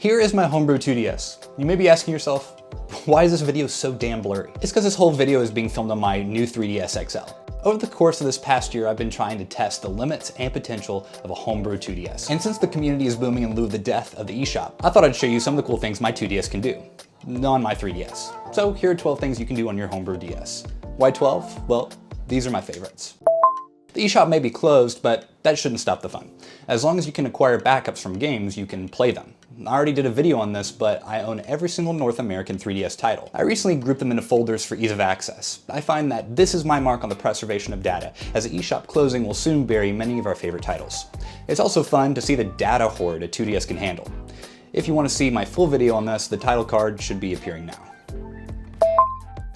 Here is my Homebrew 2DS. You may be asking yourself, why is this video so damn blurry? It's because this whole video is being filmed on my new 3DS XL. Over the course of this past year, I've been trying to test the limits and potential of a Homebrew 2DS. And since the community is booming in lieu of the death of the eShop, I thought I'd show you some of the cool things my 2DS can do on my 3DS. So here are 12 things you can do on your Homebrew DS. Why 12? Well, these are my favorites. The eShop may be closed, but that shouldn't stop the fun. As long as you can acquire backups from games, you can play them. I already did a video on this, but I own every single North American 3DS title. I recently grouped them into folders for ease of access. I find that this is my mark on the preservation of data, as the eShop closing will soon bury many of our favorite titles. It's also fun to see the data hoard a 2DS can handle. If you want to see my full video on this, the title card should be appearing now.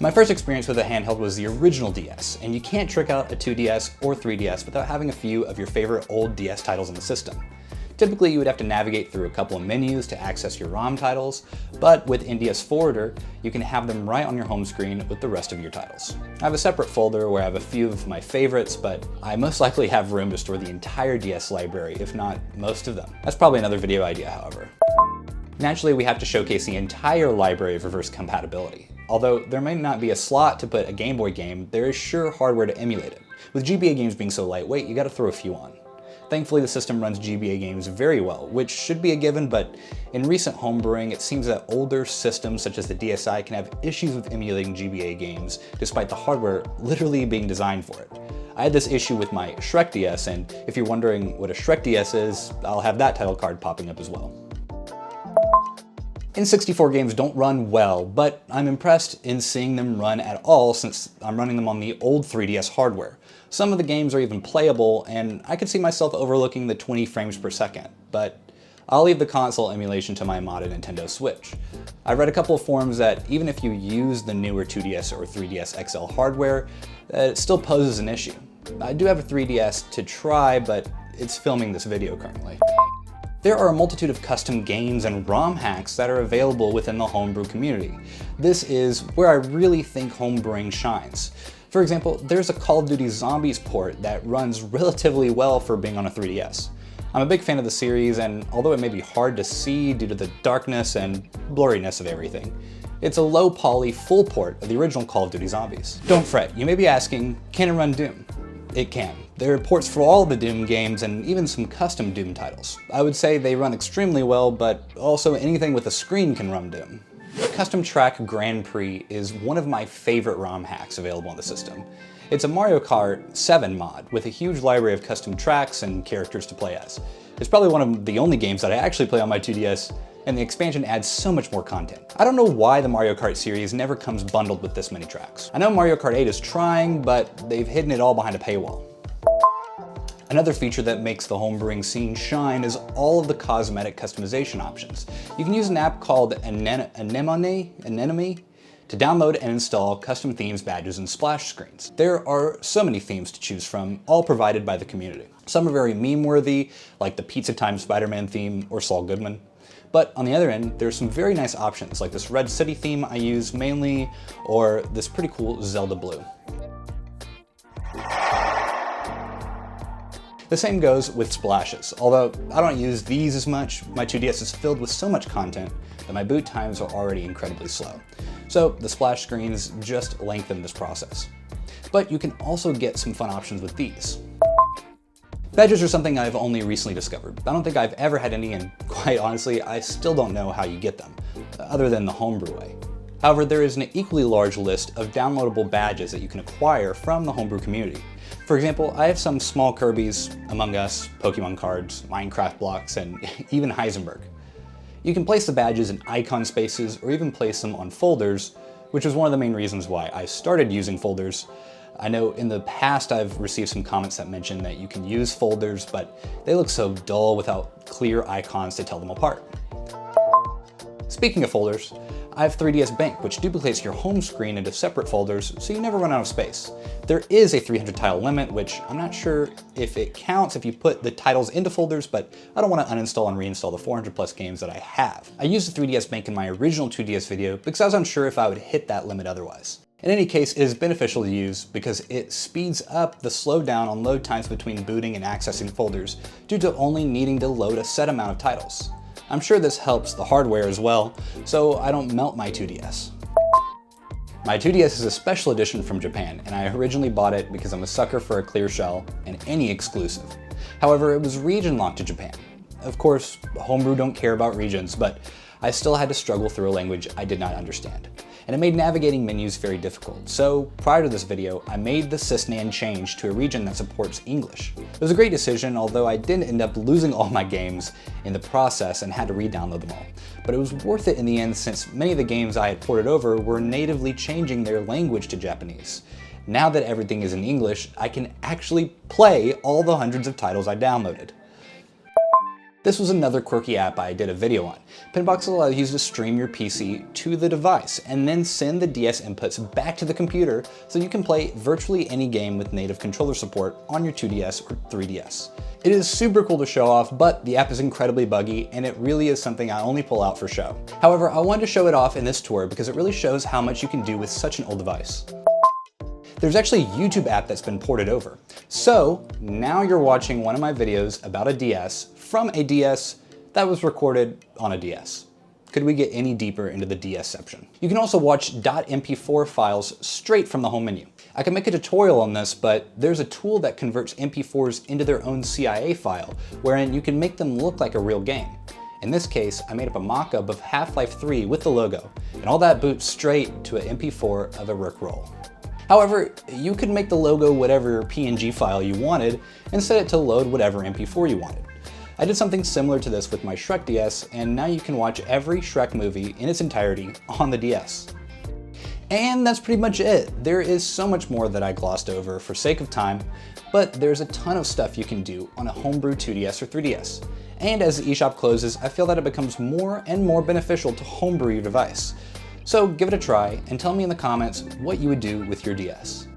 My first experience with a handheld was the original DS, and you can't trick out a 2DS or 3DS without having a few of your favorite old DS titles in the system. Typically, you would have to navigate through a couple of menus to access your ROM titles, but with NDS Forwarder, you can have them right on your home screen with the rest of your titles. I have a separate folder where I have a few of my favorites, but I most likely have room to store the entire DS library, if not most of them. That's probably another video idea, however. Naturally, we have to showcase the entire library of reverse compatibility. Although there may not be a slot to put a Game Boy game, there is sure hardware to emulate it. With GBA games being so lightweight, you gotta throw a few on. Thankfully, the system runs GBA games very well, which should be a given, but in recent homebrewing, it seems that older systems such as the DSi can have issues with emulating GBA games, despite the hardware literally being designed for it. I had this issue with my Shrek DS, and if you're wondering what a Shrek DS is, I'll have that title card popping up as well. N64 games don't run well, but I'm impressed in seeing them run at all since I'm running them on the old 3DS hardware. Some of the games are even playable, and I could see myself overlooking the 20 frames per second, but I'll leave the console emulation to my modded Nintendo Switch. I've read a couple of forums that even if you use the newer 2DS or 3DS XL hardware, it still poses an issue. I do have a 3DS to try, but it's filming this video currently. There are a multitude of custom games and ROM hacks that are available within the homebrew community. This is where I really think homebrewing shines. For example, there's a Call of Duty Zombies port that runs relatively well for being on a 3DS. I'm a big fan of the series, and although it may be hard to see due to the darkness and blurriness of everything, it's a low poly full port of the original Call of Duty Zombies. Don't fret, you may be asking, can it run Doom? It can. There are ports for all the Doom games and even some custom Doom titles. I would say they run extremely well, but also anything with a screen can run Doom. Custom Track Grand Prix is one of my favorite ROM hacks available on the system. It's a Mario Kart 7 mod with a huge library of custom tracks and characters to play as. It's probably one of the only games that I actually play on my 2DS, and the expansion adds so much more content. I don't know why the Mario Kart series never comes bundled with this many tracks. I know Mario Kart 8 is trying, but they've hidden it all behind a paywall. Another feature that makes the homebrewing scene shine is all of the cosmetic customization options. You can use an app called Anemone to download and install custom themes, badges, and splash screens. There are so many themes to choose from, all provided by the community. Some are very meme-worthy, like the Pizza Time Spider-Man theme or Saul Goodman. But on the other end, there's some very nice options, like this Red City theme I use mainly, or this pretty cool Zelda Blue. The same goes with splashes. Although I don't use these as much, my 2DS is filled with so much content that my boot times are already incredibly slow. So the splash screens just lengthen this process. But you can also get some fun options with these. Badges are something I've only recently discovered. I don't think I've ever had any, and quite honestly, I still don't know how you get them, other than the homebrew way. However, there is an equally large list of downloadable badges that you can acquire from the homebrew community. For example, I have some small Kirby's, Among Us, Pokemon cards, Minecraft blocks, and even Heisenberg. You can place the badges in icon spaces or even place them on folders, which is one of the main reasons why I started using folders. I know in the past I've received some comments that mention that you can use folders, but they look so dull without clear icons to tell them apart. Speaking of folders, I have 3DS Bank, which duplicates your home screen into separate folders so you never run out of space. There is a 300 title limit, which I'm not sure if it counts if you put the titles into folders, but I don't want to uninstall and reinstall the 400 plus games that I have. I used the 3DS Bank in my original 2DS video because I was unsure if I would hit that limit otherwise. In any case, it is beneficial to use because it speeds up the slowdown on load times between booting and accessing folders due to only needing to load a set amount of titles. I'm sure this helps the hardware as well, so I don't melt my 2DS. My 2DS is a special edition from Japan, and I originally bought it because I'm a sucker for a clear shell and any exclusive. However, it was region locked to Japan. Of course, Homebrew don't care about regions, but I still had to struggle through a language I did not understand. And it made navigating menus very difficult. So prior to this video, I made the sysnan change to a region that supports English. It was a great decision, although I did end up losing all my games in the process and had to re-download them all. But it was worth it in the end, since many of the games I had ported over were natively changing their language to Japanese. Now that everything is in English, I can actually play all the hundreds of titles I downloaded. This was another quirky app I did a video on. PinBox allows you to stream your PC to the device and then send the DS inputs back to the computer so you can play virtually any game with native controller support on your 2DS or 3DS. It is super cool to show off, but the app is incredibly buggy and it really is something I only pull out for show. However, I wanted to show it off in this tour because it really shows how much you can do with such an old device. There's actually a YouTube app that's been ported over. So now you're watching one of my videos about a DS from a DS that was recorded on a DS. Could we get any deeper into the DSception? You can also watch .mp4 files straight from the home menu. I can make a tutorial on this, but there's a tool that converts MP4s into their own CIA file, wherein you can make them look like a real game. In this case, I made up a mock-up of Half-Life 3 with the logo, and all that boots straight to an MP4 of a Rickroll. However, you could make the logo whatever PNG file you wanted and set it to load whatever MP4 you wanted. I did something similar to this with my Shrek DS, and now you can watch every Shrek movie in its entirety on the DS. And that's pretty much it. There is so much more that I glossed over for sake of time, but there's a ton of stuff you can do on a Homebrew 2DS or 3DS. And as the eShop closes, I feel that it becomes more and more beneficial to homebrew your device. So give it a try and tell me in the comments what you would do with your DS.